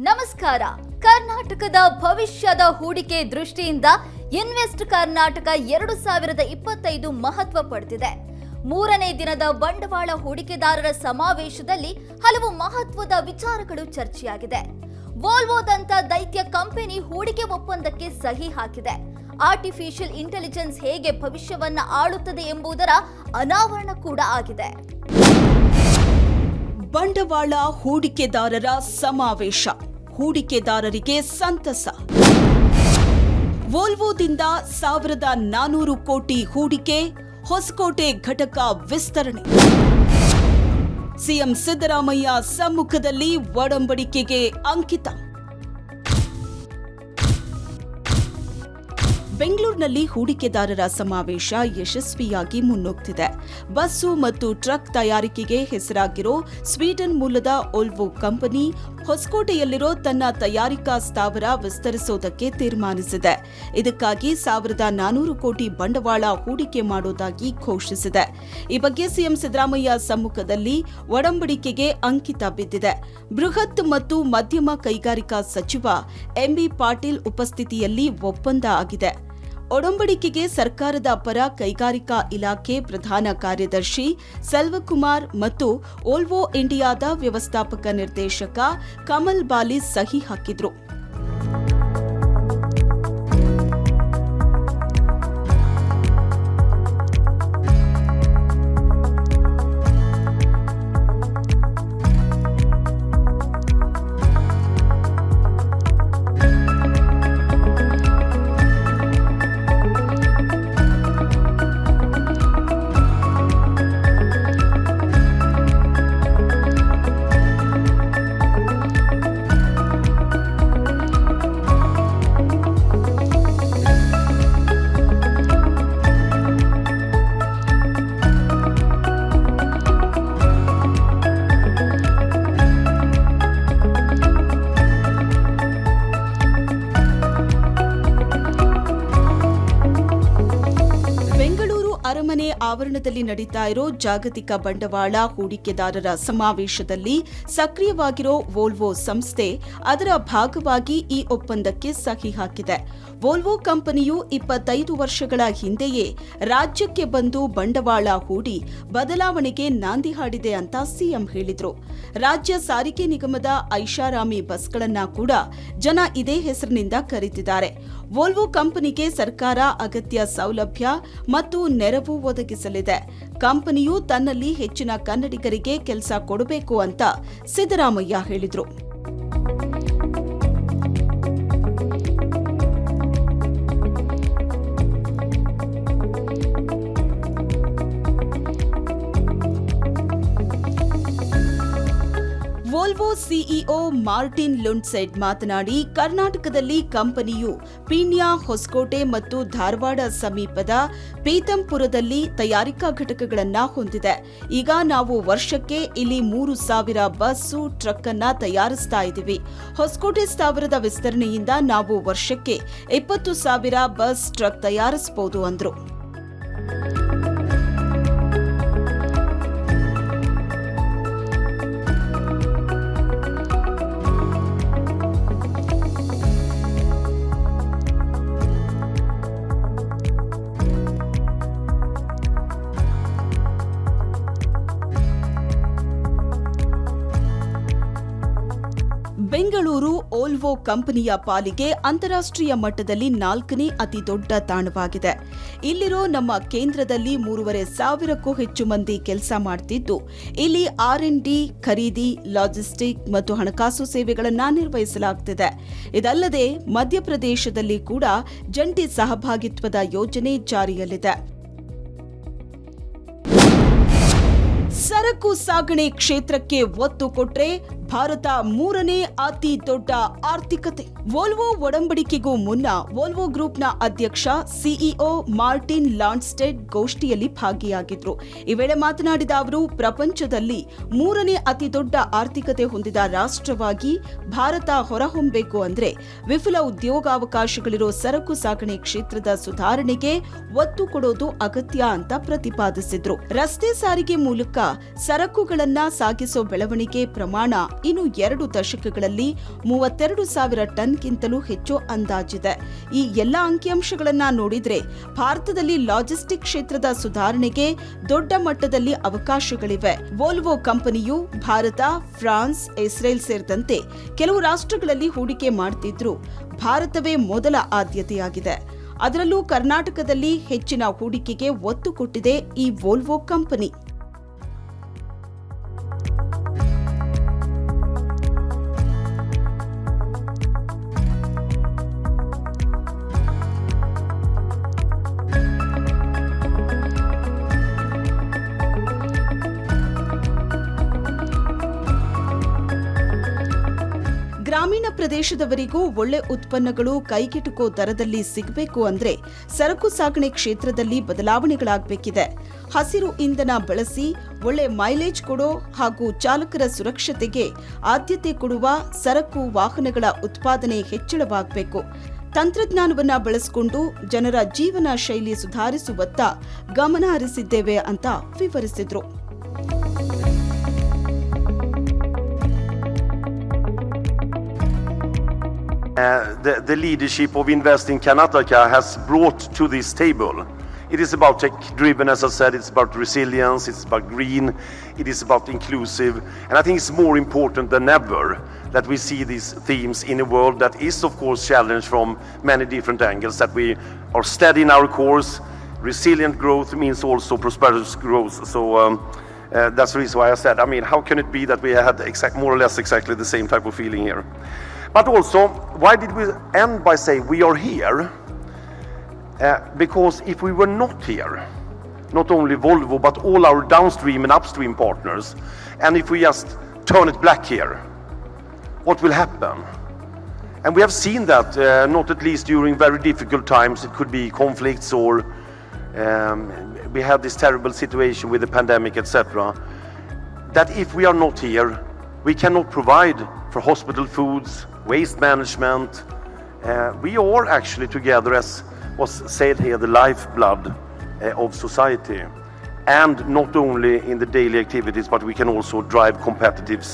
ನಮಸ್ಕಾರ. ಕರ್ನಾಟಕದ ಭವಿಷ್ಯದ ಹೂಡಿಕೆ ದೃಷ್ಟಿಯಿಂದ ಇನ್ವೆಸ್ಟ್ ಕರ್ನಾಟಕ 2025 ಮಹತ್ವ ಪಡೆದಿದೆ. ಮೂರನೇ ದಿನದ ಬಂಡವಾಳ ಹೂಡಿಕೆದಾರರ ಸಮಾವೇಶದಲ್ಲಿ ಹಲವು ಮಹತ್ವದ ವಿಚಾರಗಳು ಚರ್ಚೆಯಾಗಿದೆ. ವೋಲ್ವೋದಂತ ದೈತ್ಯ ಕಂಪನಿ ಹೂಡಿಕೆ ಒಪ್ಪಂದಕ್ಕೆ ಸಹಿ ಹಾಕಿದೆ. ಆರ್ಟಿಫಿಷಿಯಲ್ ಇಂಟೆಲಿಜೆನ್ಸ್ ಹೇಗೆ ಭವಿಷ್ಯವನ್ನ ಆಳುತ್ತದೆ ಎಂಬುದರ ಅನಾವರಣ ಕೂಡ ಆಗಿದೆ. ಬಂಡವಾಳ ಹೂಡಿಕೆದಾರರ ಸಮಾವೇಶ, ಹೂಡಿಕೆದಾರರಿಗೆ ಸಂತಸ. ವೋಲ್ವೋದಿಂದ 1400 ಕೋಟಿ ಹೂಡಿಕೆ, ಹೊಸಕೋಟೆ ಘಟಕ ವಿಸ್ತರಣೆ. ಸಿಎಂ ಸಿದ್ದರಾಮಯ್ಯ ಸಮ್ಮುಖದಲ್ಲಿ ಒಡಂಬಡಿಕೆಗೆ ಅಂಕಿತ. ಬೆಂಗಳೂರಿನಲ್ಲಿ ಹೂಡಿಕೆದಾರರ ಸಮಾವೇಶ ಯಶಸ್ವಿಯಾಗಿ ಮುನ್ನುಗ್ತಿದೆ. ಬಸ್ಸು ಮತ್ತು ಟ್ರಕ್ ತಯಾರಿಕೆಗೆ ಹೆಸರಾಗಿರೋ ಸ್ವೀಡನ್ ಮೂಲದ ವೋಲ್ವೋ ಕಂಪನಿ ಹೊಸಕೋಟೆಯಲ್ಲಿರೋ ತನ್ನ ತಯಾರಿಕಾ ಸ್ಥಾವರ ವಿಸ್ತರಿಸುವುದಕ್ಕೆ ತೀರ್ಮಾನಿಸಿದೆ. ಇದಕ್ಕಾಗಿ 1400 ಕೋಟಿ ಬಂಡವಾಳ ಹೂಡಿಕೆ ಮಾಡುವುದಾಗಿ ಘೋಷಿಸಿದೆ. ಈ ಬಗ್ಗೆ ಸಿಎಂ ಸಿದ್ದರಾಮಯ್ಯ ಸಮ್ಮುಖದಲ್ಲಿ ಒಡಂಬಡಿಕೆಗೆ ಅಂಕಿತ ಬಿದ್ದಿದೆ. ಬೃಹತ್ ಮತ್ತು ಮಧ್ಯಮ ಕೈಗಾರಿಕಾ ಸಚಿವ ಎಂಬಿ ಪಾಟೀಲ್ ಉಪಸ್ಥಿತಿಯಲ್ಲಿ ಒಪ್ಪಂದ ಆಗಿದೆ. ಒಡಂಬಡಿಕೆಗೆ ಸರ್ಕಾರದ ಪರ ಕೈಗಾರಿಕಾ ಇಲಾಖೆ ಪ್ರಧಾನ ಕಾರ್ಯದರ್ಶಿ ಸೆಲ್ವಕುಮಾರ್ ಮತ್ತು ವೋಲ್ವೋ ಇಂಡಿಯಾದ ವ್ಯವಸ್ಥಾಪಕ ನಿರ್ದೇಶಕ ಕಮಲ್ ಬಾಲಿ ಸಹಿ ಹಾಕಿದ್ರು. ಅರಮನೆ ಆವರಣದಲ್ಲಿ ನಡೀತಾ ಇರೋ ಜಾಗತಿಕ ಬಂಡವಾಳ ಹೂಡಿಕೆದಾರರ ಸಮಾವೇಶದಲ್ಲಿ ಸಕ್ರಿಯವಾಗಿರೋ ವೋಲ್ವೋ ಸಂಸ್ಥೆ ಅದರ ಭಾಗವಾಗಿ ಈ ಒಪ್ಪಂದಕ್ಕೆ ಸಹಿ ಹಾಕಿದೆ. ವೋಲ್ವೋ ಕಂಪನಿಯು 25 ವರ್ಷಗಳ ಹಿಂದೆಯೇ ರಾಜ್ಯಕ್ಕೆ ಬಂದು ಬಂಡವಾಳ ಹೂಡಿ ಬದಲಾವಣೆಗೆ ನಾಂದಿ ಹಾಡಿದೆ ಅಂತ ಸಿಎಂ ಹೇಳಿದ್ರು. ರಾಜ್ಯ ಸಾರಿಗೆ ನಿಗಮದ ಐಷಾರಾಮಿ ಬಸ್ಗಳನ್ನ ಕೂಡ ಜನ ಇದೇ ಹೆಸರಿನಿಂದ ಕರೆದಿದ್ದಾರೆ. ವೋಲ್ವೋ ಕಂಪನಿಗೆ ಸರ್ಕಾರ ಅಗತ್ಯ ಸೌಲಭ್ಯ ಮತ್ತು ನೆರವು ಒದಗಿಸಲಿದೆ. ಕಂಪನಿಯು ತನ್ನಲ್ಲಿ ಹೆಚ್ಚಿನ ಕನ್ನಡಿಗರಿಗೆ ಕೆಲಸ ಕೊಡಬೇಕು ಅಂತ ಸಿದ್ದರಾಮಯ್ಯ ಹೇಳಿದ್ರು. ವೋಲ್ವೋ ಸಿಇಒ ಮಾರ್ಟಿನ್ ಲುಂಡ್ಸೆಡ್ ಮಾತನಾಡಿ, ಕರ್ನಾಟಕದಲ್ಲಿ ಕಂಪನಿಯು ಪೀಣ್ಯ, ಹೊಸಕೋಟೆ ಮತ್ತು ಧಾರವಾಡ ಸಮೀಪದ ಪೀತಂಪುರದಲ್ಲಿ ತಯಾರಿಕಾ ಘಟಕಗಳನ್ನು ಹೊಂದಿದೆ. ಈಗ ನಾವು ವರ್ಷಕ್ಕೆ ಇಲ್ಲಿ 3000 ಬಸ್ಸು, ಟ್ರಕ್ ಅನ್ನ ತಯಾರಿಸ್ತಾ ಇದ್ದೀವಿ. ಹೊಸಕೋಟೆ ಸ್ಥಾವರದ ವಿಸ್ತರಣೆಯಿಂದ ನಾವು ವರ್ಷಕ್ಕೆ 20,000 ಬಸ್, ಟ್ರಕ್ ತಯಾರಿಸಬಹುದು ಅಂದ್ರು. ಬೆಂಗಳೂರು ವೋಲ್ವೋ ಕಂಪನಿಯ ಪಾಲಿಗೆ ಅಂತಾರಾಷ್ಟ್ರೀಯ ಮಟ್ಟದಲ್ಲಿ 4ನೇ ಅತಿ ದೊಡ್ಡ ತಾಣವಾಗಿದೆ. ಇಲ್ಲಿರೋ ನಮ್ಮ ಕೇಂದ್ರದಲ್ಲಿ 3,500ಕ್ಕೂ ಹೆಚ್ಚು ಮಂದಿ ಕೆಲಸ ಮಾಡ್ತಿದ್ದು, ಇಲ್ಲಿ R&D, ಖರೀದಿ, ಲಾಜಿಸ್ಟಿಕ್ ಮತ್ತು ಹಣಕಾಸು ಸೇವೆಗಳನ್ನು ನಿರ್ವಹಿಸಲಾಗುತ್ತಿದೆ. ಇದಲ್ಲದೆ ಮಧ್ಯಪ್ರದೇಶದಲ್ಲಿ ಕೂಡ ಜಂಟಿ ಸಹಭಾಗಿತ್ವದ ಯೋಜನೆ ಜಾರಿಯಲ್ಲಿದೆ. ಸರಕು ಸಾಗಣೆ ಕ್ಷೇತ್ರಕ್ಕೆ ಒತ್ತು ಕೊಟ್ರೆ ಭಾರತ 3ನೇ ಅತಿ ದೊಡ್ಡ ಆರ್ಥಿಕತೆ. ವೋಲ್ವೋ ಒಡಂಬಡಿಕೆಗೂ ಮುನ್ನ ವೋಲ್ವೋ ಗ್ರೂಪ್ನ ಅಧ್ಯಕ್ಷ ಸಿಇಒ ಮಾರ್ಟಿನ್ ಲಾಂಡ್ಸ್ಟೆಡ್ ಗೋಷ್ಠಿಯಲ್ಲಿ ಭಾಗಿಯಾಗಿದ್ರು. ಈ ವೇಳೆ ಮಾತನಾಡಿದ ಅವರು, ಪ್ರಪಂಚದಲ್ಲಿ 3ನೇ ಅತಿ ದೊಡ್ಡ ಆರ್ಥಿಕತೆ ಹೊಂದಿದ ರಾಷ್ಟ್ರವಾಗಿ ಭಾರತ ಹೊರಹೊಮ್ಮಬೇಕು ಅಂದ್ರೆ ವಿಫುಲ ಉದ್ಯೋಗಾವಕಾಶಗಳಿರೋ ಸರಕು ಸಾಗಣೆ ಕ್ಷೇತ್ರದ ಸುಧಾರಣೆಗೆ ಒತ್ತು ಕೊಡೋದು ಅಗತ್ಯ ಅಂತ ಪ್ರತಿಪಾದಿಸಿದ್ರು. ರಸ್ತೆ ಸಾರಿಗೆ ಮೂಲಕ ಸರಕುಗಳನ್ನ ಸಾಗಿಸೋ ಬೆಳವಣಿಗೆ ಪ್ರಮಾಣ ಇನ್ನು 2 ದಶಕಗಳಲ್ಲಿ 32,000 ಟನ್ಗಿಂತಲೂ ಹೆಚ್ಚು ಅಂದಾಜಿದೆ. ಈ ಎಲ್ಲ ಅಂಕಿಅಂಶಗಳನ್ನ ನೋಡಿದ್ರೆ ಭಾರತದಲ್ಲಿ ಲಾಜಿಸ್ಟಿಕ್ ಕ್ಷೇತ್ರದ ಸುಧಾರಣೆಗೆ ದೊಡ್ಡ ಮಟ್ಟದಲ್ಲಿ ಅವಕಾಶಗಳಿವೆ. ವೋಲ್ವೋ ಕಂಪನಿಯು ಭಾರತ, ಫ್ರಾನ್ಸ್, ಇಸ್ರೇಲ್ ಸೇರಿದಂತೆ ಕೆಲವು ರಾಷ್ಟ್ರಗಳಲ್ಲಿ ಹೂಡಿಕೆ ಮಾಡುತ್ತಿದ್ರೂ ಭಾರತವೇ ಮೊದಲ ಆದ್ಯತೆಯಾಗಿದೆ. ಅದರಲ್ಲೂ ಕರ್ನಾಟಕದಲ್ಲಿ ಹೆಚ್ಚಿನ ಹೂಡಿಕೆಗೆ ಒತ್ತು ಕೊಟ್ಟಿದೆ ಈ ವೋಲ್ವೋ ಕಂಪನಿ. ಗ್ರಾಮೀಣ ಪ್ರದೇಶದವರಿಗೂ ಒಳ್ಳೆ ಉತ್ಪನ್ನಗಳು ಕೈಗೆಟುಕೋ ದರದಲ್ಲಿ ಸಿಗಬೇಕು ಅಂದ್ರೆ ಸರಕು ಸಾಗಣೆ ಕ್ಷೇತ್ರದಲ್ಲಿ ಬದಲಾವಣೆಗಳಾಗಬೇಕಿದೆ. ಹಸಿರು ಇಂಧನ ಬಳಸಿ ಒಳ್ಳೆ ಮೈಲೇಜ್ ಕೊಡೋ ಹಾಗೂ ಚಾಲಕರ ಸುರಕ್ಷತೆಗೆ ಆದ್ಯತೆ ಕೊಡುವ ಸರಕು ವಾಹನಗಳ ಉತ್ಪಾದನೆ ಹೆಚ್ಚಳವಾಗಬೇಕು. ತಂತ್ರಜ್ಞಾನವನ್ನ ಬಳಸಿಕೊಂಡು ಜನರ ಜೀವನ ಶೈಲಿ ಸುಧಾರಿಸುವತ್ತ ಗಮನ ಹರಿಸಿದ್ದೇವೆ ಅಂತ ವಿವರಿಸಿದ್ರು. The leadership of Invest in Karnataka has brought to this table. It is about tech-driven, as I said, it's about resilience, it's about green, it is about inclusive. And I think it's more important than ever that we see these themes in a world that is, of course, challenged from many different angles, that we are steady in our course. Resilient growth means also prosperous growth. So that's the reason why I said, how can it be that we had more or less exactly the same type of feeling here? But also, why did we end by saying we are here? Because if we were not here, not only Volvo, but all our downstream and upstream partners, and if we just turn it black here, what will happen? And we have seen that, not at least during very difficult times, it could be conflicts or we had this terrible situation with the pandemic, etc. That if we are not here, we cannot provide for hospital foods, waste management. We are actually together, as was said here, the lifeblood of society. And not only in the daily activities, but we can also drive competitives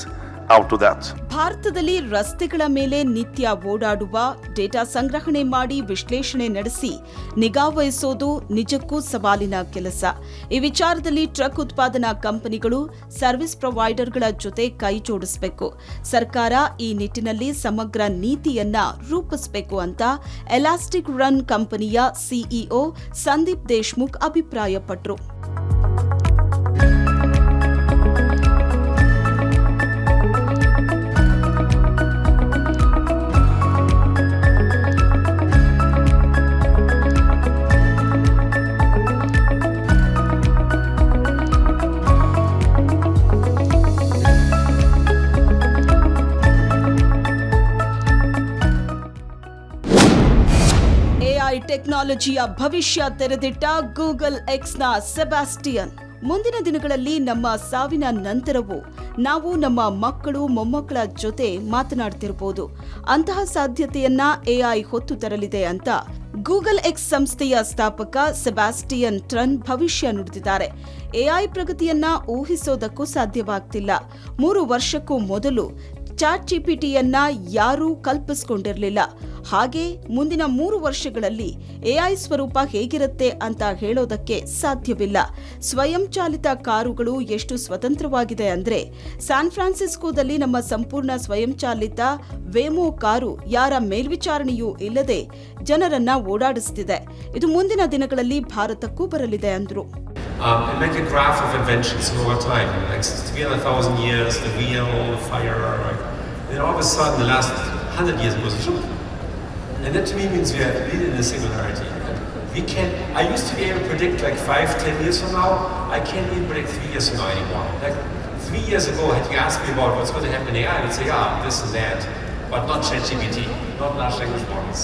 out of that. ಭಾರತದಲ್ಲಿ ರಸ್ತೆಗಳ ಮೇಲೆ ನಿತ್ಯ ಓಡಾಡುವ, data ಸಂಗ್ರಹಣೆ ಮಾಡಿ ವಿಶ್ಲೇಷಣೆ ನಡೆಸಿ ನಿಗಾ ವಹಿಸೋದು ನಿಜಕ್ಕೂ ಸವಾಲಿನ ಕೆಲಸ. ಈ ವಿಚಾರದಲ್ಲಿ ಟ್ರಕ್ ಉತ್ಪಾದನಾ ಕಂಪನಿಗಳು ಸರ್ವಿಸ್ ಪ್ರೊವೈಡರ್ಗಳ ಜೊತೆ ಕೈ ಜೋಡಿಸಬೇಕು. ಸರ್ಕಾರ ಈ ನಿಟ್ಟಿನಲ್ಲಿ ಸಮಗ್ರ ನೀತಿಯನ್ನ ರೂಪಿಸಬೇಕು ಅಂತ ಎಲಾಸ್ಟಿಕ್ ರನ್ ಕಂಪನಿಯ ಸಿಇಒ ಸಂದೀಪ್ ದೇಶ್ಮುಖ್ ಅಭಿಪ್ರಾಯಪಟ್ಟರು. ಟೆಕ್ನಾಲಜಿಯ ಭವಿಷ್ಯ ತೆರೆದಿಟ್ಟ ಗೂಗಲ್ ಎಕ್ಸ್ನ ಸೆಬಾಸ್ಟಿಯನ್. ಮುಂದಿನ ದಿನಗಳಲ್ಲಿ ನಮ್ಮ ಸಾವಿನ ನಂತರವೂ ನಾವು ನಮ್ಮ ಮಕ್ಕಳು ಮೊಮ್ಮಕ್ಕಳ ಜೊತೆ ಮಾತನಾಡ್ತಿರಬಹುದು. ಅಂತಹ ಸಾಧ್ಯತೆಯನ್ನ ಎಐ ಹೊತ್ತು ತರಲಿದೆ ಅಂತ ಗೂಗಲ್ ಎಕ್ಸ್ ಸಂಸ್ಥೆಯ ಸ್ಥಾಪಕ ಸೆಬಾಸ್ಟಿಯನ್ ಟ್ರನ್ ಭವಿಷ್ಯ ನುಡಿದಿದ್ದಾರೆ. ಎಐ ಪ್ರಗತಿಯನ್ನ ಊಹಿಸೋದಕ್ಕೂ ಸಾಧ್ಯವಾಗ್ತಿಲ್ಲ. 3 ವರ್ಷಕ್ಕೂ ಮೊದಲು ಚಾಟ್ ಜಿಪಿಟಿಯನ್ನ ಯಾರೂ ಕಲ್ಪಿಸಿಕೊಂಡಿರಲಿಲ್ಲ. ಹಾಗೆ ಮುಂದಿನ 3 ವರ್ಷಗಳಲ್ಲಿ ಎಐ ಸ್ವರೂಪ ಹೇಗಿರುತ್ತೆ ಅಂತ ಹೇಳೋದಕ್ಕೆ ಸಾಧ್ಯವಿಲ್ಲ. ಸ್ವಯಂಚಾಲಿತ ಕಾರುಗಳು ಎಷ್ಟು ಸ್ವತಂತ್ರವಾಗಿದೆ ಅಂದ್ರೆ ಸ್ಯಾನ್ ಫ್ರಾನ್ಸಿಸ್ಕೋದಲ್ಲಿ ನಮ್ಮ ಸಂಪೂರ್ಣ ಸ್ವಯಂಚಾಲಿತ ವೇಮೋ ಕಾರು ಯಾರ ಮೇಲ್ವಿಚಾರಣೆಯೂ ಇಲ್ಲದೆ ಜನರನ್ನ ಓಡಾಡಿಸುತ್ತಿದೆ. ಇದು ಮುಂದಿನ ದಿನಗಳಲ್ಲಿ ಭಾರತಕ್ಕೂ ಬರಲಿದೆ ಅಂದ್ರು. And make a graph of inventions over time, like 300,000 years, the wheel, fire, right? Then all of a sudden, the last 100 years goes shoop. And that to me means we are really in a singularity. I used to be able to predict like 5-10 years from now. I can't even predict 3 years from now anymore. Like 3 years ago, had you asked me about what's going to happen in AI, I would say, yeah, this and that, but not ChatGPT, not large language models.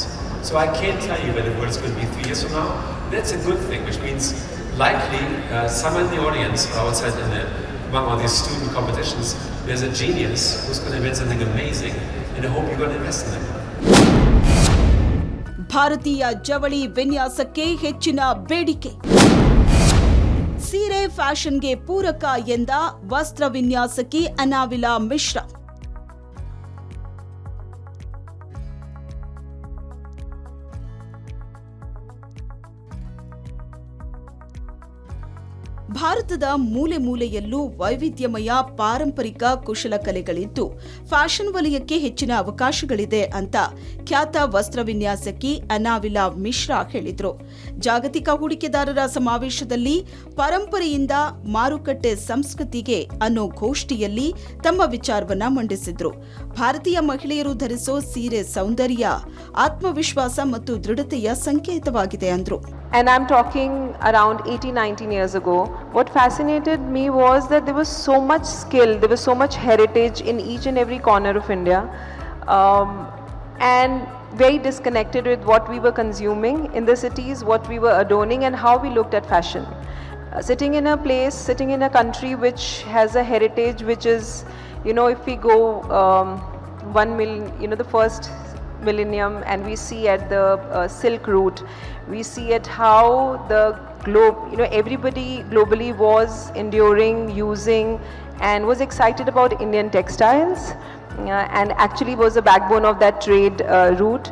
So I can't tell you whether it's going to be 3 years from now. That's a good thing, which means likely someone in the audience or outside among all these student competitions, there's a genius who's going to invent something amazing, and I hope you're going to invest in them. ಭಾರತೀಯ ಜವಳಿ ವಿನ್ಯಾಸಕ್ಕೆ ಹೆಚ್ಚಿನ ಬೇಡಿಕೆ. ಸೀರೆ ಫ್ಯಾಷನ್ಗೆ ಪೂರಕ ಎಂದ ವಸ್ತ್ರ ವಿನ್ಯಾಸಕಿ ಅನಾವಿಲಾ ಮಿಶ್ರಾ. ಭಾರತದ ಮೂಲೆ ಮೂಲೆಯಲ್ಲೂ ವೈವಿಧ್ಯಮಯ ಪಾರಂಪರಿಕ ಕುಶಲಕಲೆಗಳಿದ್ದು ಫ್ಯಾಷನ್ ವಲಯಕ್ಕೆ ಹೆಚ್ಚಿನ ಅವಕಾಶಗಳಿದೆ ಅಂತ ಖ್ಯಾತ ವಸ್ತ್ರ ವಿನ್ಯಾಸಕಿ ಅನಾವಿಲಾ ಮಿಶ್ರಾ ಹೇಳಿದರು. ಜಾಗತಿಕ ಹೂಡಿಕೆದಾರರ ಸಮಾವೇಶದಲ್ಲಿ ಪರಂಪರೆಯಿಂದ ಮಾರುಕಟ್ಟೆ ಸಂಸ್ಕೃತಿಗೆ ಅನ್ನೋ ಗೋಷ್ಠಿಯಲ್ಲಿ ತಮ್ಮ ವಿಚಾರವನ್ನ ಮಂಡಿಸಿದ್ರು. ಭಾರತೀಯ ಮಹಿಳೆಯರು ಧರಿಸೋ ಸೀರೆ ಸೌಂದರ್ಯ, ಆತ್ಮವಿಶ್ವಾಸ ಮತ್ತು ದೃಢತೆಯ ಸಂಕೇತವಾಗಿದೆ ಅಂದ್ರು. And I'm talking around 18-19 years ago. What fascinated me was that there was so much skill, there was so much heritage in each and every corner of India, and very disconnected with what we were consuming in the cities, what we were adorning, and how we looked at fashion. Sitting in a place, sitting in a country which has a heritage which is, if we go 1 million, the first millennium, and we see at the Silk Route, we see at how the globe, everybody globally was enduring, using, and was excited about Indian textiles, and actually was the backbone of that trade route.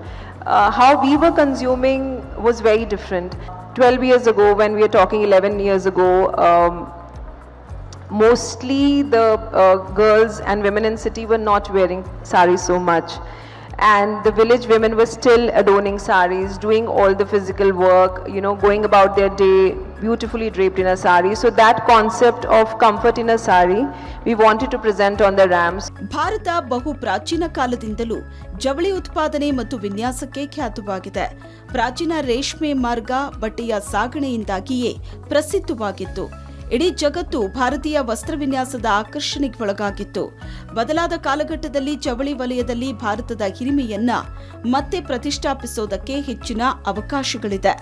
How we were consuming was very different. 12 years ago, when we are talking 11 years ago, mostly the girls and women in city were not wearing saris so much. And the village women were still adorning saris, doing all the physical work, going about their day beautifully draped in a sari. So that concept of comfort in a sari, we wanted to present on the ramps. Bharat ಬಹು ಪ್ರಾಚೀನ ಕಾಲದಿಂದಲೂ ಜವಳಿ ಉತ್ಪಾದನೆ ಮತ್ತು ವಿನ್ಯಾಸಕ್ಕೆ ಖ್ಯಾತವಾಗಿದೆ. ಪ್ರಾಚೀನ ರೇಷ್ಮೆ ಮಾರ್ಗ ಬಟ್ಟೆಯ ಸಾಗಣೆಯಿಂದಾಗಿಯೇ ಪ್ರಸಿದ್ಧವಾಗಿತ್ತು. ಇಡೀ ಜಗತ್ತು ಭಾರತೀಯ ವಸ್ತ್ರವಿನ್ಯಾಸದ ಆಕರ್ಷಣೆಗೆ ಒಳಗಾಗಿತ್ತು. ಬದಲಾದ ಕಾಲಘಟ್ಟದಲ್ಲಿ ಜವಳಿ ವಲಯದಲ್ಲಿ ಭಾರತದ ಹಿರಿಮೆಯನ್ನ ಮತ್ತೆ ಪ್ರತಿಷ್ಠಾಪಿಸೋದಕ್ಕೆ ಹೆಚ್ಚಿನ ಅವಕಾಶಗಳಿದೆ.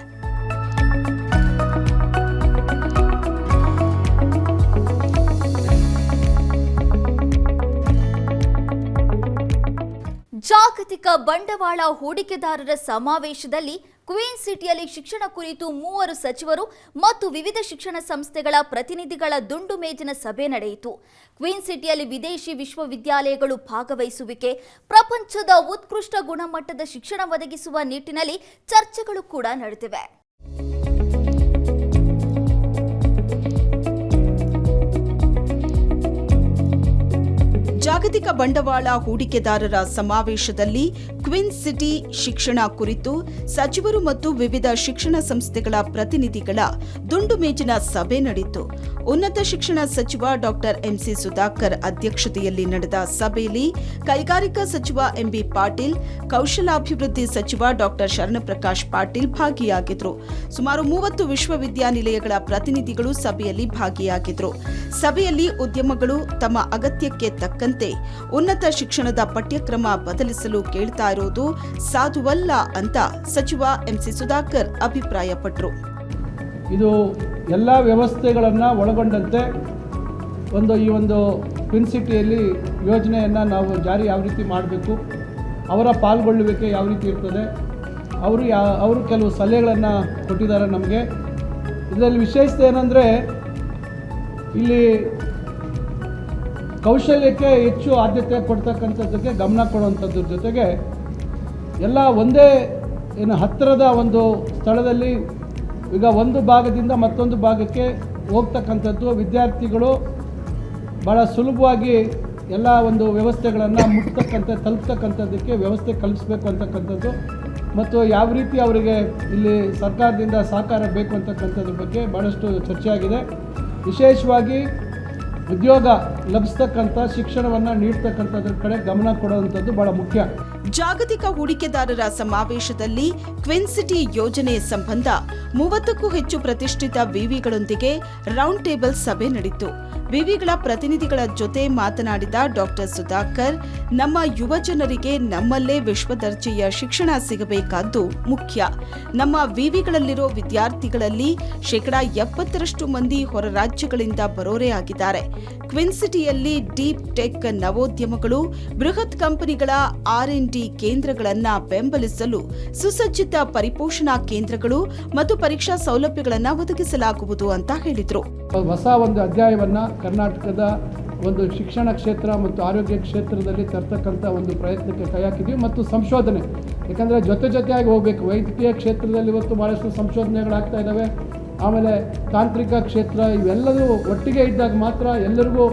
ಜಾಗತಿಕ ಬಂಡವಾಳ ಹೂಡಿಕೆದಾರರ ಸಮಾವೇಶದಲ್ಲಿ ಕ್ವೀನ್ ಸಿಟಿಯಲ್ಲಿ ಶಿಕ್ಷಣ ಕುರಿತು 3 ಸಚಿವರು ಮತ್ತು ವಿವಿಧ ಶಿಕ್ಷಣ ಸಂಸ್ಥೆಗಳ ಪ್ರತಿನಿಧಿಗಳ ದುಂಡು ಮೇಜಿನ ಸಭೆ ನಡೆಯಿತು. ಕ್ವೀನ್ ಸಿಟಿಯಲ್ಲಿ ವಿದೇಶಿ ವಿಶ್ವವಿದ್ಯಾಲಯಗಳು ಭಾಗವಹಿಸುವಿಕೆ, ಪ್ರಪಂಚದ ಉತ್ಕೃಷ್ಟ ಗುಣಮಟ್ಟದ ಶಿಕ್ಷಣ ಒದಗಿಸುವ ನಿಟ್ಟಿನಲ್ಲಿ ಚರ್ಚೆಗಳು ಕೂಡ ನಡೆದಿವೆ. ಜಾಗತಿಕ ಬಂಡವಾಳ ಹೂಡಿಕೆದಾರರ ಸಮಾವೇಶದಲ್ಲಿ ಕ್ವೀನ್ ಸಿಟಿ ಶಿಕ್ಷಣ ಕುರಿತು ಸಚಿವರು ಮತ್ತು ವಿವಿಧ ಶಿಕ್ಷಣ ಸಂಸ್ಥೆಗಳ ಪ್ರತಿನಿಧಿಗಳ ದುಂಡು ಮೇಜಿನ ಸಭೆ ನಡೆಯಿತು. ಉನ್ನತ ಶಿಕ್ಷಣ ಸಚಿವ ಡಾಕ್ಟರ್ ಎಂಸಿ ಸುಧಾಕರ್ ಅಧ್ಯಕ್ಷತೆಯಲ್ಲಿ ನಡೆದ ಸಭೆಯಲ್ಲಿ ಕೈಗಾರಿಕಾ ಸಚಿವ ಎಂಬಿ ಪಾಟೀಲ್, ಕೌಶಲಾಭಿವೃದ್ಧಿ ಸಚಿವ ಡಾಕ್ಟರ್ ಶರಣಪ್ರಕಾಶ್ ಪಾಟೀಲ್ ಭಾಗಿಯಾಗಿದ್ದರು. ಸುಮಾರು 30 ವಿಶ್ವವಿದ್ಯಾನಿಲಯಗಳ ಪ್ರತಿನಿಧಿಗಳು ಸಭೆಯಲ್ಲಿ ಭಾಗಿಯಾಗಿದ್ದರು. ಸಭೆಯಲ್ಲಿ ಉದ್ಯಮಗಳು ತಮ್ಮ ಅಗತ್ಯಕ್ಕೆ ತಕ್ಕಂತೆ ಉನ್ನತ ಶಿಕ್ಷಣದ ಪಠ್ಯಕ್ರಮ ಬದಲಿಸಲು ಕೇಳ್ತಾ ಇರೋದು ಸಾಧುವಲ್ಲ ಅಂತ ಸಚಿವ ಎಂಸಿ ಸುಧಾಕರ್ ಅಭಿಪ್ರಾಯಪಟ್ಟರು. ಇದು ಎಲ್ಲ ವ್ಯವಸ್ಥೆಗಳನ್ನು ಒಳಗೊಂಡಂತೆ ಈ ಒಂದು ಕ್ವೀನ್ ಸಿಟಿಯಲ್ಲಿ ಯೋಜನೆಯನ್ನು ನಾವು ಜಾರಿ ಯಾವ ರೀತಿ ಮಾಡಬೇಕು, ಅವರ ಪಾಲ್ಗೊಳ್ಳುವಿಕೆ ಯಾವ ರೀತಿ ಇರ್ತದೆ, ಅವರು ಕೆಲವು ಸಲಹೆಗಳನ್ನು ಕೊಟ್ಟಿದ್ದಾರೆ ನಮಗೆ. ಇದರಲ್ಲಿ ವಿಶೇಷತೆ ಏನಂದರೆ ಇಲ್ಲಿ ಕೌಶಲ್ಯಕ್ಕೆ ಹೆಚ್ಚು ಆದ್ಯತೆ ಕೊಡ್ತಕ್ಕಂಥದ್ದಕ್ಕೆ ಗಮನ ಕೊಡುವಂಥದ್ರ ಜೊತೆಗೆ ಎಲ್ಲ ಒಂದೇ ಹತ್ತಿರದ ಒಂದು ಸ್ಥಳದಲ್ಲಿ ಈಗ ಒಂದು ಭಾಗದಿಂದ ಮತ್ತೊಂದು ಭಾಗಕ್ಕೆ ಹೋಗ್ತಕ್ಕಂಥದ್ದು, ವಿದ್ಯಾರ್ಥಿಗಳು ಭಾಳ ಸುಲಭವಾಗಿ ಎಲ್ಲ ಒಂದು ವ್ಯವಸ್ಥೆಗಳನ್ನು ತಲುಪ್ತಕ್ಕಂಥದ್ದಕ್ಕೆ ವ್ಯವಸ್ಥೆ ಕಲ್ಪಿಸಬೇಕು ಅಂತಕ್ಕಂಥದ್ದು ಮತ್ತು ಯಾವ ರೀತಿ ಅವರಿಗೆ ಇಲ್ಲಿ ಸರ್ಕಾರದಿಂದ ಸಹಕಾರ ಬೇಕು ಅಂತಕ್ಕಂಥದ್ರ ಬಗ್ಗೆ ಭಾಳಷ್ಟು ಚರ್ಚೆಯಾಗಿದೆ. ವಿಶೇಷವಾಗಿ ಉದ್ಯೋಗ ಲಭಿಸ್ತಕ್ಕಂಥ ಶಿಕ್ಷಣವನ್ನು ನೀಡ್ತಕ್ಕಂಥದ್ರ ಕಡೆ ಗಮನ ಕೊಡುವಂಥದ್ದು ಬಹಳ ಮುಖ್ಯ. ಜಾಗತಿಕ ಹೂಡಿಕೆದಾರರ ಸಮಾವೇಶದಲ್ಲಿ ಕ್ವೀನ್ ಸಿಟಿ ಯೋಜನೆ ಸಂಬಂಧ 30ಕ್ಕೂ ಹೆಚ್ಚು ಪ್ರತಿಷ್ಠಿತ ವಿವಿಗಳೊಂದಿಗೆ ರೌಂಡ್ ಟೇಬಲ್ ಸಭೆ ನಡೆಯಿತು. ವಿವಿಗಳ ಪ್ರತಿನಿಧಿಗಳ ಜೊತೆ ಮಾತನಾಡಿದ ಡಾಕ್ಟರ್ ಸುಧಾಕರ್, ನಮ್ಮ ಯುವ ಜನರಿಗೆ ನಮ್ಮಲ್ಲೇ ವಿಶ್ವದರ್ಜೆಯ ಶಿಕ್ಷಣ ಸಿಗಬೇಕಾದ್ದು ಮುಖ್ಯ. ನಮ್ಮ ವಿವಿಗಳಲ್ಲಿರೋ ವಿದ್ಯಾರ್ಥಿಗಳಲ್ಲಿ 70% ಮಂದಿ ಹೊರ ರಾಜ್ಯಗಳಿಂದ ಬರೋರೇ ಆಗಿದ್ದಾರೆ. ಕ್ವೀನ್ ಸಿಟಿಯಲ್ಲಿ ಡೀಪ್ ಟೆಕ್ ನವೋದ್ಯಮಗಳು, ಬೃಹತ್ ಕಂಪನಿಗಳ R&D ಕೇಂದ್ರಗಳನ್ನು ಬೆಂಬಲಿಸಲು ಸುಸಜ್ಜಿತ ಪರಿಪೋಷಣಾ ಕೇಂದ್ರಗಳು ಮತ್ತು ಪರೀಕ್ಷಾ ಸೌಲಭ್ಯಗಳನ್ನು ಒದಗಿಸಲಾಗುವುದು ಅಂತ ಹೇಳಿದರು. ಹೊಸ ಒಂದು ಅಧ್ಯಾಯವನ್ನು ಕರ್ನಾಟಕದ ಒಂದು ಶಿಕ್ಷಣ ಕ್ಷೇತ್ರ ಮತ್ತು ಆರೋಗ್ಯ ಕ್ಷೇತ್ರದಲ್ಲಿ ತರ್ತಕ್ಕಂಥ ಒಂದು ಪ್ರಯತ್ನಕ್ಕೆ ಕೈ ಹಾಕಿದ್ದೀವಿ. ಮತ್ತು ಸಂಶೋಧನೆ, ಯಾಕಂದರೆ ಜೊತೆಯಾಗಿ ಹೋಗಬೇಕು. ವೈದ್ಯಕೀಯ ಕ್ಷೇತ್ರದಲ್ಲಿ ಇವತ್ತು ಭಾಳಷ್ಟು ಸಂಶೋಧನೆಗಳಾಗ್ತಾ ಇದ್ದಾವೆ. ಆಮೇಲೆ ತಾಂತ್ರಿಕ ಕ್ಷೇತ್ರ ಇವೆಲ್ಲವೂ ಒಟ್ಟಿಗೆ ಇದ್ದಾಗ ಮಾತ್ರ ಎಲ್ಲರಿಗೂ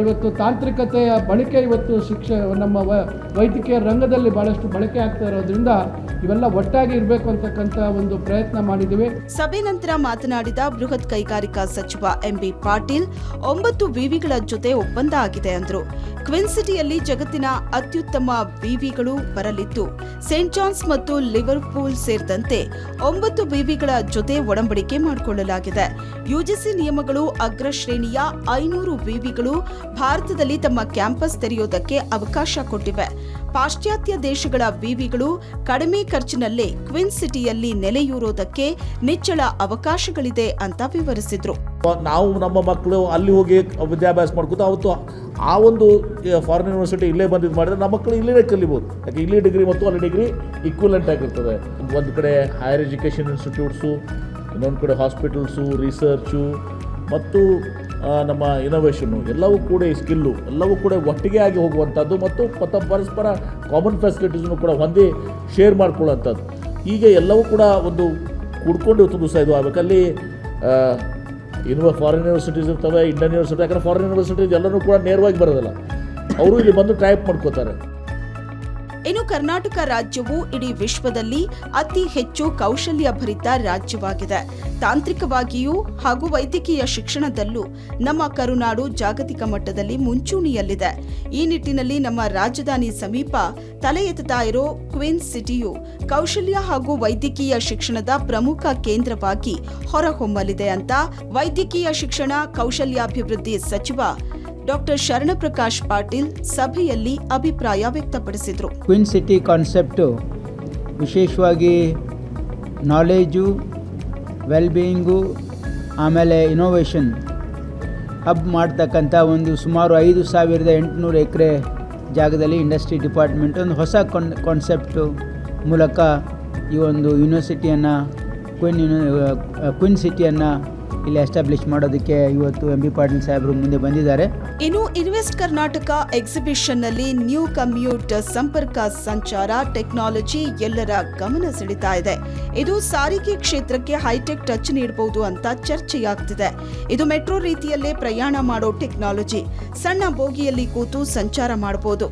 ಇವತ್ತು ತಾಂತ್ರಿಕತೆಯ ಬಳಕೆ ಇವತ್ತು ನಮ್ಮ ವೈದ್ಯಕೀಯ ರಂಗದಲ್ಲಿ ಭಾಳಷ್ಟು ಬಳಕೆ ಆಗ್ತಾ ಇರೋದ್ರಿಂದ ಇವೆಲ್ಲ ಒಟ್ಟಾಗಿ ಇರಬೇಕು ಅಂತಕ್ಕಂಥ ಒಂದು ಪ್ರಯತ್ನ ಮಾಡಿದ್ದೀವಿ. ಸಭೆ ನಂತರ ಮಾತನಾಡಿದ ಬೃಹತ್ ಕೈಗಾರಿಕಾ ಸಚಿವ ಎಂಬಿ ಪಾಟೀಲ್ 9 ವಿವಿಗಳ ಜೊತೆ ಒಪ್ಪಂದ ಆಗಿದೆ ಅಂದರು. ಕ್ವಿನ್ ಸಿಟಿಯಲ್ಲಿ ಜಗತ್ತಿನ ಅತ್ಯುತ್ತಮ ವಿವಿಗಳು ಬರಲಿದ್ದು ಸೇಂಟ್ ಜಾನ್ಸ್ ಮತ್ತು ಲಿವರ್ಪೂಲ್ ಸೇರಿದಂತೆ 9 ವಿವಿಗಳ ಜೊತೆ ಒಡಂಬಡಿಕೆ ಮಾಡಿಕೊಳ್ಳಲಾಗಿದೆ. ಯುಜಿಸಿ ನಿಯಮಗಳು ಅಗ್ರ ಶ್ರೇಣಿಯ 500 ವಿವಿಗಳು ಭಾರತದಲ್ಲಿ ತಮ್ಮ ಕ್ಯಾಂಪಸ್ ತೆರೆಯೋದಕ್ಕೆ ಅವಕಾಶ ಕೊಟ್ಟಿವೆ. ಪಾಶ್ಚಾತ್ಯ ದೇಶಗಳ ವಿವಿಗಳು ಕಡಿಮೆ ಖರ್ಚಿನಲ್ಲೇ ಕ್ವಿನ್ ಸಿಟಿಯಲ್ಲಿ ನೆಲೆಯೂರೋದಕ್ಕೆ ನಿಚ್ಚಳ ಅವಕಾಶಗಳಿದೆ ಅಂತ ವಿವರಿಸಿದ್ರು. ನಾವು ನಮ್ಮ ಮಕ್ಕಳು ಅಲ್ಲಿ ಹೋಗಿ ವಿದ್ಯಾಭ್ಯಾಸ ಮಾಡ್ಕೋತ ಅವತ್ತು ಆ ಒಂದು ಫಾರಿನ್ ಯೂನಿವರ್ಸಿಟಿ ಇಲ್ಲೇ ಬಂದಿದ್ದು ಮಾಡಿದ್ರೆ ನಮ್ಮ ಮಕ್ಕಳು ಇಲ್ಲೇ ಕಲಿಬೋದು. ಯಾಕೆ ಇಲ್ಲಿ ಡಿಗ್ರಿ ಮತ್ತು ಅಲ್ಲಿ ಡಿಗ್ರಿ ಈಕ್ವಲೆಂಟ್ ಆಗಿರ್ತದೆ. ಒಂದು ಕಡೆ ಹೈಯರ್ ಎಜುಕೇಷನ್ ಇನ್ಸ್ಟಿಟ್ಯೂಟ್ಸು, ಇನ್ನೊಂದು ಕಡೆ ಹಾಸ್ಪಿಟಲ್ಸು, ರಿಸರ್ಚು ಮತ್ತು ನಮ್ಮ ಇನೋವೇಷನ್ನು ಎಲ್ಲವೂ ಕೂಡ ಈ ಸ್ಕಿಲ್ಲು ಎಲ್ಲವೂ ಕೂಡ ಒಟ್ಟಿಗೆ ಆಗಿ ಹೋಗುವಂಥದ್ದು ಮತ್ತು ಪರಸ್ಪರ ಕಾಮನ್ ಫೆಸಿಲಿಟೀಸನ್ನು ಕೂಡ ಹೊಂದಿ ಶೇರ್ ಮಾಡ್ಕೊಳ್ಳೋಂಥದ್ದು. ಹೀಗೆ ಎಲ್ಲವೂ ಕೂಡ ಒಂದು ಕೂಡ್ಕೊಂಡು ಇವತ್ತು ದಿವಸ ಇದು ಆಗಬೇಕು. ಅಲ್ಲಿ ಫಾರಿನ್ ಯೂನಿವರ್ಸಿಟೀಸ್ ಇರ್ತವೆ, ಇಂಡಿಯನ್ ಯೂನಿವರ್ಸಿಟಿ. ಯಾಕಂದರೆ ಫಾರಿನ್ ಯೂನಿವರ್ಸಿಟೀಸ್ ಎಲ್ಲರೂ ಕೂಡ ನೇರವಾಗಿ ಬರೋದಿಲ್ಲ, ಅವರು ಇಲ್ಲಿ ಬಂದು ಟೈಪ್ ಮಾಡ್ಕೋತಾರೆ. ಇನ್ನು ಕರ್ನಾಟಕ ರಾಜ್ಯವು ಇಡೀ ವಿಶ್ವದಲ್ಲಿ ಅತಿ ಹೆಚ್ಚು ಕೌಶಲ್ಯಭರಿತ ರಾಜ್ಯವಾಗಿದೆ. ತಾಂತ್ರಿಕವಾಗಿಯೂ ಹಾಗೂ ವೈದ್ಯಕೀಯ ಶಿಕ್ಷಣದಲ್ಲೂ ನಮ್ಮ ಕರುನಾಡು ಜಾಗತಿಕ ಮಟ್ಟದಲ್ಲಿ ಮುಂಚೂಣಿಯಲ್ಲಿದೆ. ಈ ನಿಟ್ಟಿನಲ್ಲಿ ನಮ್ಮ ರಾಜಧಾನಿ ಸಮೀಪ ತಲೆ ಎತ್ತುತ್ತಾ ಇರೋ ಕ್ವೀನ್ ಸಿಟಿಯು ಕೌಶಲ್ಯ ಹಾಗೂ ವೈದ್ಯಕೀಯ ಶಿಕ್ಷಣದ ಪ್ರಮುಖ ಕೇಂದ್ರವಾಗಿ ಹೊರಹೊಮ್ಮಲಿದೆ ಅಂತ ವೈದ್ಯಕೀಯ ಶಿಕ್ಷಣ ಕೌಶಲ್ಯಾಭಿವೃದ್ಧಿ ಸಚಿವ ಡಾಕ್ಟರ್ ಶರಣಪ್ರಕಾಶ್ ಪಾಟೀಲ್ ಸಭೆಯಲ್ಲಿ ಅಭಿಪ್ರಾಯ ವ್ಯಕ್ತಪಡಿಸಿದರು. ಕ್ವಿನ್ ಸಿಟಿ ಕಾನ್ಸೆಪ್ಟು ವಿಶೇಷವಾಗಿ ನಾಲೆಜು, ವೆಲ್ಬೀಯಿಂಗು, ಆಮೇಲೆ ಇನೋವೇಷನ್ ಹಬ್ ಮಾಡ್ತಕ್ಕಂಥ ಒಂದು ಸುಮಾರು 5,800 ಎಕರೆ ಜಾಗದಲ್ಲಿ ಇಂಡಸ್ಟ್ರಿ ಡಿಪಾರ್ಟ್ಮೆಂಟ್ ಒಂದು ಹೊಸ ಕಾನ್ಸೆಪ್ಟು ಮೂಲಕ ಈ ಒಂದು ಯೂನಿವರ್ಸಿಟಿಯನ್ನು ಕ್ವಿನ್ ಸಿಟಿಯನ್ನು ಇಲ್ಲಿ ಎಸ್ಟಾಬ್ಲಿಷ್ ಮಾಡೋದಕ್ಕೆ ಇವತ್ತು ಎಂಬಿ ಪಾಟೀಲ್ ಸಾಹೇಬರು ಮುಂದೆ ಬಂದಿದ್ದಾರೆ. ಇನ್ನು ಇನ್ವೆಸ್ಟ್ ಕರ್ನಾಟಕ ಎಕ್ಸಿಬಿಷನ್ನಲ್ಲಿ ನ್ಯೂ ಕಮ್ಯೂಟ್ ಸಂಪರ್ಕ ಸಂಚಾರ ಟೆಕ್ನಾಲಜಿ ಎಲ್ಲರ ಗಮನ ಸೆಳೀತಾ ಇದೆ. ಇದು ಸಾರಿಗೆ ಕ್ಷೇತ್ರಕ್ಕೆ ಹೈಟೆಕ್ ಟಚ್ ನೀಡಬಹುದು ಅಂತ ಚರ್ಚೆಯಾಗ್ತಿದೆ. ಇದು ಮೆಟ್ರೋ ರೀತಿಯಲ್ಲೇ ಪ್ರಯಾಣ ಮಾಡೋ ಟೆಕ್ನಾಲಜಿ. ಸಣ್ಣ ಬೋಗಿಯಲ್ಲಿ ಕೂತು ಸಂಚಾರ ಮಾಡಬಹುದು.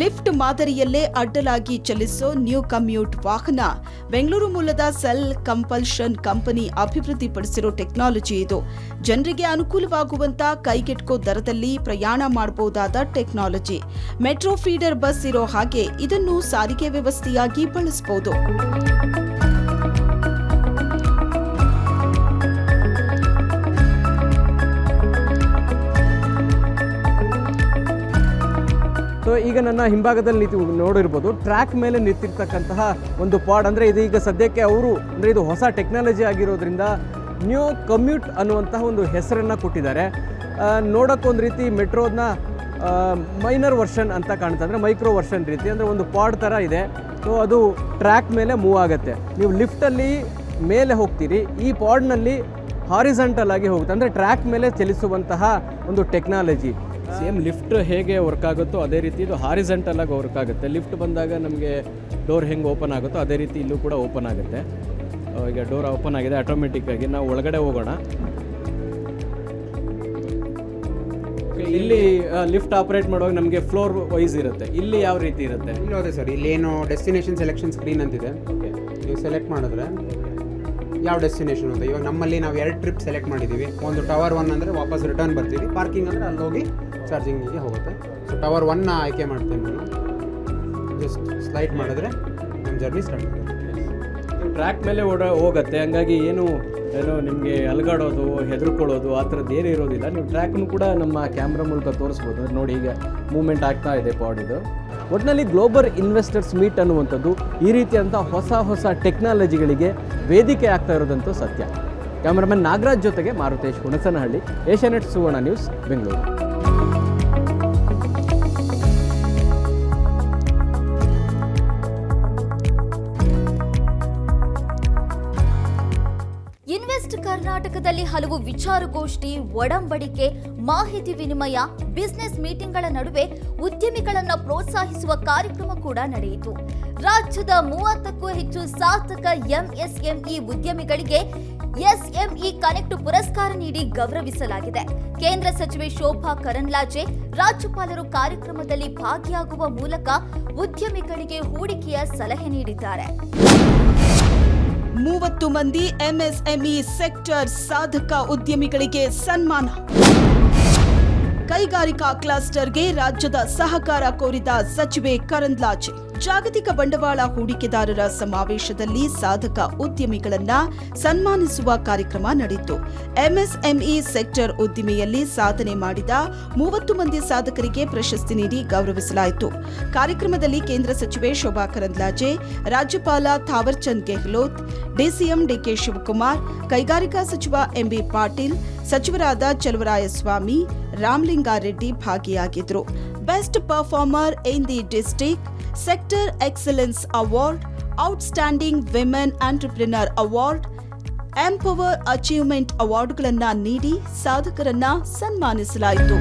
ಲಿಫ್ಟ್ ಮಾದರಿಯಲ್ಲೇ ಅಡ್ಡಲಾಗಿ ಚಲಿಸೋ ನ್ಯೂ ಕಮ್ಯೂಟ್ ವಾಹನ ಬೆಂಗಳೂರು ಮೂಲದ ಸೆಲ್ ಕಂಪಲ್ಷನ್ ಕಂಪನಿ ಅಭಿವೃದ್ಧಿಪಡಿಸಿರೋ ಟೆಕ್ನಾಲಜಿ ಇದು. ಜನರಿಗೆ ಅನುಕೂಲವಾಗುವಂತ ಕೈಗೆಟಕೋ ದರದಲ್ಲಿ ಪ್ರಯಾಣ ಮಾಡಬಹುದಾದ ಟೆಕ್ನಾಲಜಿ. ಮೆಟ್ರೋ ಫೀಡರ್ ಬಸ್ ಇರೋ ಹಾಗೆ ಇದನ್ನು ಸಾರಿಗೆ ವ್ಯವಸ್ಥೆಯಾಗಿ ಬಳಸಬಹುದು. ಸೊ ಈಗ ನನ್ನ ಹಿಂಭಾಗದಲ್ಲಿ ನೋಡಿರ್ಬೋದು, ಟ್ರ್ಯಾಕ್ ಮೇಲೆ ನಿಂತಿರ್ತಕ್ಕಂತಹ ಒಂದು ಪಾಡ್. ಅಂದರೆ ಇದು ಈಗ ಸದ್ಯಕ್ಕೆ ಅವರು ಅಂದರೆ ಇದು ಹೊಸ ಟೆಕ್ನಾಲಜಿ ಆಗಿರೋದ್ರಿಂದ ನ್ಯೂ ಕಮ್ಯೂಟ್ ಅನ್ನುವಂತಹ ಒಂದು ಹೆಸರನ್ನು ಕೊಟ್ಟಿದ್ದಾರೆ. ನೋಡೋಕ್ಕೊಂದು ರೀತಿ ಮೆಟ್ರೋನ ಮೈನರ್ ವರ್ಷನ್ ಅಂತ ಕಾಣುತ್ತೆ, ಅಂದರೆ ಮೈಕ್ರೋ ವರ್ಷನ್ ರೀತಿ, ಅಂದರೆ ಒಂದು ಪಾಡ್ ಥರ ಇದೆ. ಸೊ ಅದು ಟ್ರ್ಯಾಕ್ ಮೇಲೆ ಮೂವ್ ಆಗುತ್ತೆ. ನೀವು ಲಿಫ್ಟಲ್ಲಿ ಮೇಲೆ ಹೋಗ್ತೀರಿ, ಈ ಪಾಡ್ನಲ್ಲಿ ಹಾರಿಜಾಂಟಲ್ ಆಗಿ ಹೋಗುತ್ತೆ, ಅಂದರೆ ಟ್ರ್ಯಾಕ್ ಮೇಲೆ ಚಲಿಸುವಂತಹ ಒಂದು ಟೆಕ್ನಾಲಜಿ. ಸೇಮ್ ಲಿಫ್ಟ್ ಹೇಗೆ ವರ್ಕ್ ಆಗುತ್ತೋ ಅದೇ ರೀತಿ ಇದು ಹಾರಿಜಾಂಟಲ್ ಆಗಿ ವರ್ಕ್ ಆಗುತ್ತೆ. ಲಿಫ್ಟ್ ಬಂದಾಗ ನಮಗೆ ಡೋರ್ ಹೆಂಗೆ ಓಪನ್ ಆಗುತ್ತೋ ಅದೇ ರೀತಿ ಇಲ್ಲೂ ಕೂಡ ಓಪನ್ ಆಗುತ್ತೆ. ಈಗ ಡೋರ್ ಓಪನ್ ಆಗಿದೆ ಆಟೋಮೆಟಿಕ್ಕಾಗಿ. ನಾವು ಒಳಗಡೆ ಹೋಗೋಣ. ಇಲ್ಲಿ ಲಿಫ್ಟ್ ಆಪರೇಟ್ ಮಾಡುವಾಗ ನಮಗೆ ಫ್ಲೋರ್ ವೈಸ್ ಇರುತ್ತೆ. ಇಲ್ಲಿ ಯಾವ ರೀತಿ ಇರುತ್ತೆ? ಇಲ್ಲೂ ಅದೇ ಸರ್, ಇಲ್ಲೇನು ಡೆಸ್ಟಿನೇಷನ್ ಸೆಲೆಕ್ಷನ್ ಸ್ಕ್ರೀನ್ ಅಂತಿದೆ. ನೀವು ಸೆಲೆಕ್ಟ್ ಮಾಡಿದ್ರೆ ಯಾವ ಡೆಸ್ಟಿನೇಷನ್ ಅಂತ. ಇವಾಗ ನಮ್ಮಲ್ಲಿ ನಾವು 2 ಟ್ರಿಪ್ ಸೆಲೆಕ್ಟ್ ಮಾಡಿದ್ದೀವಿ. ಒಂದು ಟವರ್ 1 ಅಂದರೆ ವಾಪಸ್ ರಿಟರ್ನ್ ಬರ್ತೀವಿ, ಪಾರ್ಕಿಂಗ್ ಅಂದರೆ ಅಲ್ಲಿ ಹೋಗಿ ಚಾರ್ಜಿಂಗಿಗೆ ಹೋಗುತ್ತೆ. ಸೊ ಟವರ್ 1ನ ಆಯ್ಕೆ ಮಾಡ್ತೀನಿ ನಾನು. ಜಸ್ಟ್ ಸ್ಲೈಡ್ ಮಾಡಿದ್ರೆ ನಮ್ಮ ಜರ್ನಿ ಸ್ಟಾರ್ಟ್ ಆಗುತ್ತೆ. ಟ್ರ್ಯಾಕ್ ಮೇಲೆ ಹೋಗುತ್ತೆ, ಹಂಗಾಗಿ ಏನೋ ನಿಮಗೆ ಅಲಗಾಡೋದು, ಹೆದರ್ಕೊಳ್ಳೋದು ಆ ಥರದ್ದು ಏನೂ ಇರೋದಿಲ್ಲ. ನೀವು ಟ್ರ್ಯಾಕ್ನು ಕೂಡ ನಮ್ಮ ಕ್ಯಾಮ್ರಾ ಮೂಲಕ ತೋರಿಸ್ಬೋದು. ನೋಡಿ ಈಗ ಮೂವ್ಮೆಂಟ್ ಆಗ್ತಾ ಇದೆ ಪಾಡ್. ಇದು ಒಟ್ಟಿನಲ್ಲಿ ಗ್ಲೋಬಲ್ ಇನ್ವೆಸ್ಟರ್ಸ್ ಮೀಟ್ ಅನ್ನುವಂಥದ್ದು ಈ ರೀತಿಯಂಥ ಹೊಸ ಟೆಕ್ನಾಲಜಿಗಳಿಗೆ ವೇದಿಕೆ ಆಗ್ತಾ ಇರೋದಂತೂ ಸತ್ಯ. ಕ್ಯಾಮ್ರಾಮನ್ ನಾಗರಾಜ್ ಜೊತೆಗೆ ಮಾರುತೇಶ್ ಹುಣಸನಹಳ್ಳಿ, ಏಷ್ಯಾನೆಟ್ ಸುವರ್ಣ ನ್ಯೂಸ್, ಬೆಂಗಳೂರು. ಇನ್ವೆಸ್ಟ್ ಕರ್ನಾಟಕದಲ್ಲಿ ಹಲವು ವಿಚಾರಗೋಷ್ಠಿ, ಒಡಂಬಡಿಕೆ, ಮಾಹಿತಿ ವಿನಿಮಯ, ಬಿಸಿನೆಸ್ ಮೀಟಿಂಗ್ಗಳ ನಡುವೆ ಉದ್ಯಮಿಗಳನ್ನ ಪ್ರೋತ್ಸಾಹಿಸುವ ಕಾರ್ಯಕ್ರಮ ಕೂಡ ನಡೆಯಿತು. ರಾಜ್ಯದ 30ಕ್ಕೂ ಹೆಚ್ಚು ಸಾಧಕ ಎಂಎಸ್ಎಂಇ ಉದ್ಯಮಿಗಳಿಗೆ ಎಸ್ಎಂಇ ಕನೆಕ್ಟ್ ಪುರಸ್ಕಾರ ನೀಡಿ ಗೌರವಿಸಲಾಗಿದೆ. ಕೇಂದ್ರ ಸಚಿವೆ ಶೋಭಾ ಕರಂದ್ಲಾಜೆ ರಾಜ್ಯಪಾಲರು ಕಾರ್ಯಕ್ರಮದಲ್ಲಿ ಭಾಗಿಯಾಗುವ ಮೂಲಕ ಉದ್ಯಮಿಗಳಿಗೆ ಹೂಡಿಕೆಯ ಸಲಹೆ ನೀಡಿದ್ದಾರೆ. 30 ಮಂದಿ ಎಂಎಸ್ಎಂಇ ಸೆಕ್ಟರ್ ಸಾಧಕ ಉದ್ಯಮಿಗಳಿಗೆ ಸನ್ಮಾನ. ಕೈಗಾರಿಕಾ ಕ್ಲಸ್ಟರ್ಗೆ ರಾಜ್ಯದ ಸಹಕಾರ ಕೋರಿದ ಸಚಿವೆ ಕರಂದ್ಲಾಜೆ. ಜಾಗತಿಕ ಬಂಡವಾಳ ಹೂಡಿಕೆದಾರರ ಸಮಾವೇಶದಲ್ಲಿ ಸಾಧಕ ಉದ್ಯಮಿಗಳನ್ನ ಸನ್ಮಾನಿಸುವ ಕಾರ್ಯಕ್ರಮ ನಡೆಯಿತು. ಎಂಎಸ್ಎಂಇ ಸೆಕ್ಟರ್ ಉದ್ದಿಮೆಯಲ್ಲಿ ಸಾಧನೆ ಮಾಡಿದ 30 ಮಂದಿ ಸಾಧಕರಿಗೆ ಪ್ರಶಸ್ತಿ ನೀಡಿ ಗೌರವಿಸಲಾಯಿತು. ಕಾರ್ಯಕ್ರಮದಲ್ಲಿ ಕೇಂದ್ರ ಸಚಿವೆ ಶೋಭಾ ಕರಂದ್ಲಾಜೆ, ರಾಜ್ಯಪಾಲ ಥಾವರ್ ಚಂದ್ ಗೆಹ್ಲೋಟ್, ಡಿಸಿಎಂ ಡಿಕೆ ಶಿವಕುಮಾರ್, ಕೈಗಾರಿಕಾ ಸಚಿವ ಎಂಬಿ ಪಾಟೀಲ್, ಸಚಿವರಾದ ಚಲುವರಾಯಸ್ವಾಮಿ, ರಾಮಲಿಂಗಾರೆಡ್ಡಿ ಭಾಗಿಯಾಗಿದ್ದರು. Best performer in the district, sector excellence award, outstanding women entrepreneur award, empower achievement ಅವಾರ್ಡ್ಗಳನ್ನು ನೀಡಿ ಸಾಧಕರನ್ನ ಸನ್ಮಾನಿಸಲಾಯಿತು.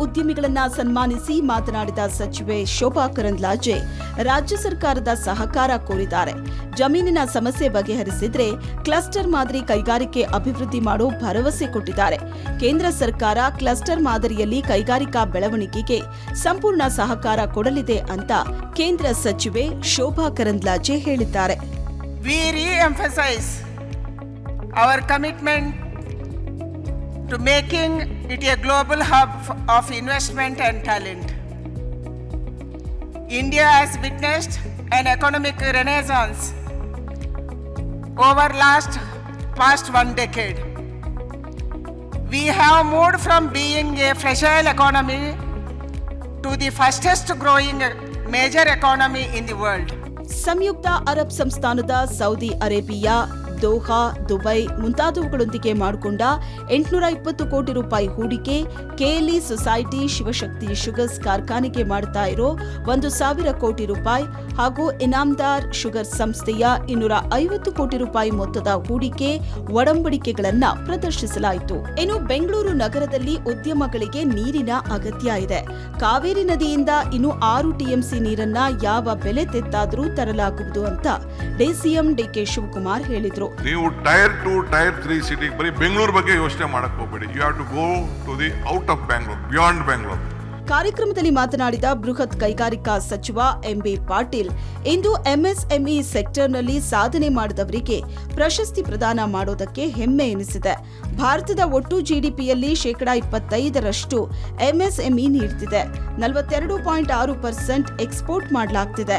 ಉದ್ಯಮಿಗಳನ್ನ ಸನ್ಮಾನಿಸಿ ಮಾತನಾಡಿದ ಸಚಿವೆ ಶೋಭಾ ಕರಂದ್ಲಾಜೆ ರಾಜ್ಯ ಸರ್ಕಾರದ ಸಹಕಾರ ಕೋರಿದ್ದಾರೆ. ಜಮೀನಿನ ಸಮಸ್ಯೆ ಬಗೆಹರಿಸಿದ್ರೆ ಕ್ಲಸ್ಟರ್ ಮಾದರಿ ಕೈಗಾರಿಕೆ ಅಭಿವೃದ್ಧಿ ಮಾಡೋ ಭರವಸೆ ಕೊಟ್ಟಿದ್ದಾರೆ. ಕೇಂದ್ರ ಸರ್ಕಾರ ಕ್ಲಸ್ಟರ್ ಮಾದರಿಯಲ್ಲಿ ಕೈಗಾರಿಕಾ ಬೆಳವಣಿಗೆಗೆ ಸಂಪೂರ್ಣ ಸಹಕಾರ ಕೊಡಲಿದೆ ಅಂತ ಕೇಂದ್ರ ಸಚಿವೆ ಶೋಭಾ ಕರಂದ್ಲಾಜೆ ಹೇಳಿದ್ದಾರೆ. We re-emphasize our commitment to making it a global hub of investment and talent. India has witnessed an economic renaissance over past 1 decade. We have moved from being a fragile economy to the fastest growing major economy in the world. ಸಂಯುಕ್ತ ಅರಬ್ ಸಂಸ್ಥಾನದ Saudi Arabia, Doha, Dubai ಮುಂತಾದವುಗಳೊಂದಿಗೆ ಮಾಡಿಕೊಂಡ 820 ಕೋಟಿ ರೂಪಾಯಿ ಹೂಡಿಕೆ, KLE society Shivashakti sugars ಕಾರ್ಖಾನೆಗೆ ಮಾಡುತ್ತಾ ಇರೋ 1,000 ಕೋಟಿ ರೂಪಾಯಿ ಹಾಗೂ ಇನಾಮ್ದಾರ್ ಶುಗರ್ ಸಂಸ್ಥೆಯ 250 ಕೋಟಿ ರೂಪಾಯಿ ಮೊತ್ತದ ಹೂಡಿಕೆ ಒಡಂಬಡಿಕೆಗಳನ್ನ ಪ್ರದರ್ಶಿಸಲಾಯಿತು. ಇನ್ನು ಬೆಂಗಳೂರು ನಗರದಲ್ಲಿ ಉದ್ಯಮಗಳಿಗೆ ನೀರಿನ ಅಗತ್ಯ ಇದೆ. ಕಾವೇರಿ ನದಿಯಿಂದ ಇನ್ನು 6 ಟಿಎಂಸಿ ನೀರನ್ನ ಯಾವ ಬೆಲೆ ತೆತ್ತಾದರೂ ತರಲಾಗುವುದು ಅಂತ ಡಿಸಿಎಂ ಡಿಕೆ ಶಿವಕುಮಾರ್ ಹೇಳಿದ್ರು. ನೀವು ಟೈರ್ 2 ಟೈರ್ 3 ಸಿಟಿಗೆ ಬರೀ ಬೆಂಗಳೂರು ಬಗ್ಗೆ ಯೋಚನೆ ಮಾಡಕ್ ಹೋಗಬೇಡಿ. You have to go to the out of Bangalore, beyond Bangalore. ಕಾರ್ಯಕ್ರಮದಲ್ಲಿ ಮಾತನಾಡಿದ ಬೃಹತ್ ಕೈಗಾರಿಕಾ ಸಚಿವ ಎಂಬಿ ಪಾಟೀಲ್, ಇಂದು ಎಂಎಸ್ಎಂಇ ಸೆಕ್ಟರ್ನಲ್ಲಿ ಸಾಧನೆ ಮಾಡಿದವರಿಗೆ ಪ್ರಶಸ್ತಿ ಪ್ರದಾನ ಮಾಡೋದಕ್ಕೆ ಹೆಮ್ಮೆ ಎನಿಸಿದೆ. ಭಾರತದ ಒಟ್ಟು ಜಿಡಿಪಿಯಲ್ಲಿ 25% ಎಂಎಸ್ಎಂಇ ನೀಡುತ್ತಿದೆ. 42.6% ಎಕ್ಸ್ಪೋರ್ಟ್ ಮಾಡಲಾಗ್ತಿದೆ.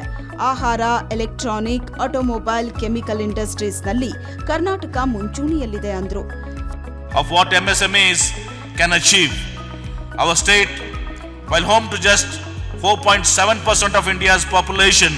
ಆಹಾರ, ಎಲೆಕ್ಟ್ರಾನಿಕ್, ಆಟೋಮೊಬೈಲ್, ಕೆಮಿಕಲ್ ಇಂಡಸ್ಟ್ರೀಸ್ನಲ್ಲಿ ಕರ್ನಾಟಕ ಮುಂಚೂಣಿಯಲ್ಲಿದೆ ಅಂದ್ರು. Of what MSMEs can achieve, our state, while home to just 4.7% of India's population,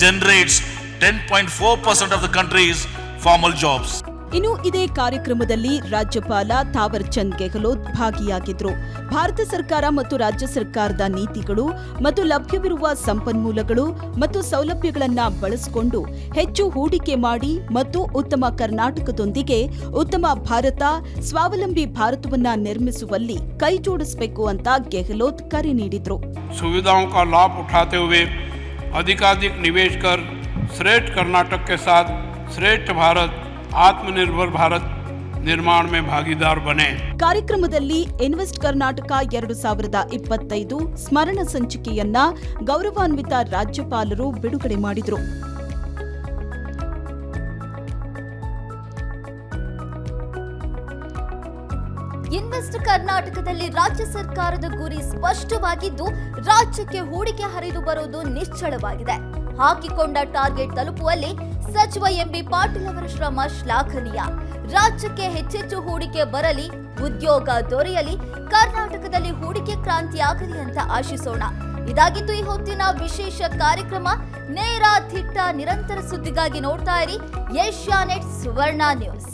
generates 10.4% of the country's formal jobs. ಇನ್ನು ಇದೇ ಕಾರ್ಯಕ್ರಮದಲ್ಲಿ ರಾಜ್ಯಪಾಲ ಥಾವರ್ ಚಂದ್ ಗೆಹ್ಲೋಟ್ ಭಾಗಿಯಾಗಿದ್ರು. ಭಾರತ ಸರ್ಕಾರ ಮತ್ತು ರಾಜ್ಯ ಸರ್ಕಾರದ ನೀತಿಗಳು ಮತ್ತು ಲಭ್ಯವಿರುವ ಸಂಪನ್ಮೂಲಗಳು ಮತ್ತು ಸೌಲಭ್ಯಗಳನ್ನ ಬಳಸಿಕೊಂಡು ಹೆಚ್ಚು ಹೂಡಿಕೆ ಮಾಡಿ ಮತ್ತು ಉತ್ತಮ ಕರ್ನಾಟಕದೊಂದಿಗೆ ಉತ್ತಮ ಭಾರತ, ಸ್ವಾವಲಂಬಿ ಭಾರತವನ್ನ ನಿರ್ಮಿಸುವಲ್ಲಿ ಕೈ ಜೋಡಿಸಬೇಕು ಅಂತ ಗೆಹ್ಲೋಟ್ ಕರೆ ನೀಡಿದ್ರು. सुविधाओं का लाभ उठाते हुए अधिकाधिक निवेश कर श्रेष्ठ कर्नाटक के साथ श्रेष्ठ भारत, आत्मनिर्भर भारत ನಿರ್ಮಾಣ में ಭಾಗಿದಾರ್ ಬನೆ. ಕಾರ್ಯಕ್ರಮದಲ್ಲಿ ಇನ್ವೆಸ್ಟ್ ಕರ್ನಾಟಕ 2025 ಸ್ಮರಣ ಸಂಚಿಕೆಯನ್ನ ಗೌರವಾನ್ವಿತ ರಾಜ್ಯಪಾಲರು ಬಿಡುಗಡೆ ಮಾಡಿದರು. ಇನ್ವೆಸ್ಟ್ ಕರ್ನಾಟಕದಲ್ಲಿ ರಾಜ್ಯ ಸರ್ಕಾರದ ಗುರಿ ಸ್ಪಷ್ಟವಾಗಿದ್ದು, ರಾಜ್ಯಕ್ಕೆ ಹೂಡಿಕೆ ಹರಿದು ಬರುವುದು ನಿಶ್ಚಳವಾಗಿದೆ. ಹಾಕಿಕೊಂಡ ಟಾರ್ಗೆಟ್ ತಲುಪುವಲ್ಲಿ ಸಚಿವ ಎಂಬಿ ಪಾಟೀಲ್ ಅವರ ಶ್ರಮ ಶ್ಲಾಘನೀಯ. ರಾಜ್ಯಕ್ಕೆ ಹೆಚ್ಚೆಚ್ಚು ಹೂಡಿಕೆ ಬರಲಿ, ಉದ್ಯೋಗ ದೊರೆಯಲಿ, ಕರ್ನಾಟಕದಲ್ಲಿ ಹೂಡಿಕೆ ಕ್ರಾಂತಿಯಾಗಲಿ ಅಂತ ಆಶಿಸೋಣ. ಇದಾಗಿತ್ತು ಈ ಹೊತ್ತಿನ ವಿಶೇಷ ಕಾರ್ಯಕ್ರಮ. ನೇರ, ದಿಟ್ಟ, ನಿರಂತರ ಸುದ್ದಿಗಾಗಿ ನೋಡ್ತಾ ಇರಿ ಏಷ್ಯಾನೆಟ್ ಸುವರ್ಣ ನ್ಯೂಸ್.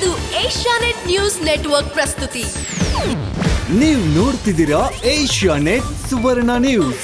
ಇದು ಏಷ್ಯಾನೆಟ್ ನ್ಯೂಸ್ ನೆಟ್ವರ್ಕ್ ಪ್ರಸ್ತುತಿ. ನೀವು ನೋಡ್ತಿದ್ದೀರಾ ಏಷ್ಯಾನೆಟ್ ಸುವರ್ಣ ನ್ಯೂಸ್.